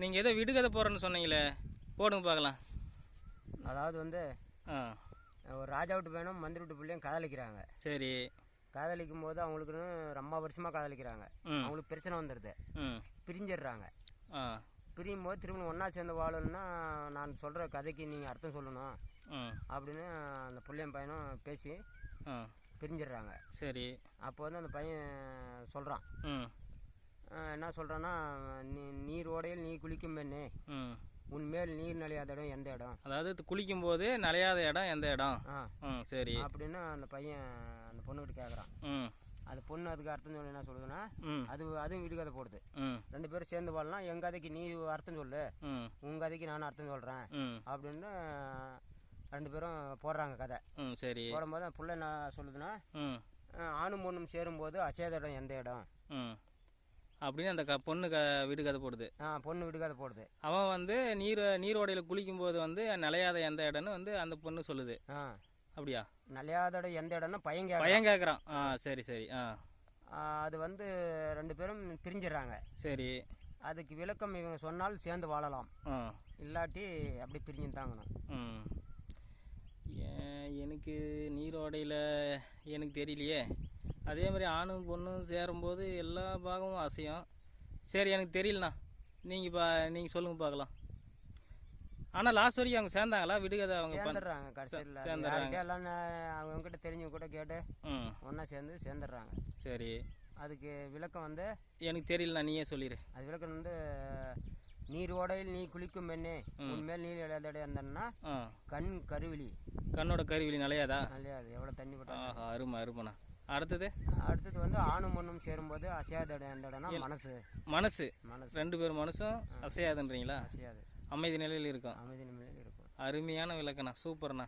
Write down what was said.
நீங்கள் ஏதோ விடுகதை போடுறேன்னு சொன்னீங்களே, போடுங்க பார்க்கலாம். அதாவது வந்து ஆ ஒரு ராஜா வீட்டு பையனும் மந்திரி வீட்டு பிள்ளையும் காதலிக்கிறாங்க. சரி. காதலிக்கும் போது அவங்களுக்குன்னு ரொம்ப வருஷமாக காதலிக்கிறாங்க. அவங்களுக்கு பிரச்சனை வந்துடுது, பிரிஞ்சிடுறாங்க. பிரியும் போது திரும்ப ஒன்றா சேர்ந்து வாழணும்னா நான் சொல்கிற கதைக்கு நீங்கள் அர்த்தம் சொல்லணும் அப்படின்னு அந்த பிள்ளையும் பையனும் பேசி பிரிஞ்சிடுறாங்க. சரி. அப்போ வந்து அந்த பையன் சொல்கிறான், என்ன சொல்கிறான்னா, நீர் ஓடையில் நீ குளிக்கும் பெண்ணே, உன்மேல் நீர் நலையாத இடம் எந்த இடம்? அதாவது குளிக்கும் போது நலையாத இடம் எந்த இடம்? சரி அப்படின்னு அந்த பையன் அந்த பொண்ணுகிட்ட கேட்குறான். அது பொண்ணு அதுக்கு அர்த்தம் சொல்லி என்ன சொல்லுதுன்னா, அதுவும் விடுகதை போடுது. 2 பேரும் சேர்ந்து வாழலாம், என் கதைக்கு நீ அர்த்தம் சொல்லு, உன் கதைக்கு நானும் அர்த்தம் சொல்கிறேன் அப்படின்னு 2 பேரும் போடுறாங்க கதை. சரி. போடும்போது அந்த பிள்ளை என்ன சொல்லுதுன்னா, ஆணும் பொண்ணும் சேரும்போது அசையாத இடம் எந்த இடம் அப்படின்னு அந்த பொண்ணு விடுகதை போடுது. பொண்ணு விடுகதை போடுது. அவன் வந்து நீரோடையில் குளிக்கும்போது வந்து நலையாத எந்த இடம்னு வந்து அந்த பொண்ணு சொல்லுது. அப்படியா? நலையாத இடம் எந்த இடம்னா பையன் கேட்குறான். சரி சரி. அது வந்து 2 பேரும் பிரிஞ்சிடறாங்க. சரி. அதுக்கு விளக்கம் இவங்க சொன்னால் சேர்ந்து வாழலாம், இல்லாட்டி அப்படி பிரிஞ்சு தாங்கணும். எனக்கு நீரோடையில் எனக்கு தெரியலையே. அதே மாதிரி ஆணும் பொண்ணும் சேரும்போது எல்லா பாகமும் அசையும். சரி, எனக்கு தெரியலண்ணா, நீங்கள் சொல்லுங்க பார்க்கலாம். ஆனால் லாஸ்ட் வரைக்கும் அவங்க சேர்ந்தாங்களா? விடுகதை அவங்க சேர்ந்துடுறாங்க. கடைசியில் சேர்ந்துடுறாங்க. எல்லாம் அவங்ககிட்ட தெரிஞ்சவங்க கூட கேட்டு ஒன்றா சேர்ந்துடுறாங்க. சரி. அதுக்கு விளக்கம் வந்து எனக்கு தெரியலண்ணா, நீயே சொல்லிடு. அது விளக்கம் வந்து, நீர் ஓடையில் நீ குளிக்கும் பெண்ணே, உன்மேல் நீர் இடையாத இருந்தன்னா கண் கருவிழி. கண்ணோட கருவிழி நலையாதா? நலையாது. எவ்வளோ தண்ணி போட்டா. அருமை அருமைண்ணா. அடுத்தது வந்து ஆணும் பொண்ணும் சேரும்போது அசையாத இடம் எந்த இடம்னா மனசு. மனசு 2 பேரும் மனசும் அசையாதுன்றீங்களா? அசையாது, அமைதி நிலையில் இருக்கும். அமைதி நிலையில் இருக்கும். அருமையான விளக்கண்ணா, சூப்பர்ண்ணா.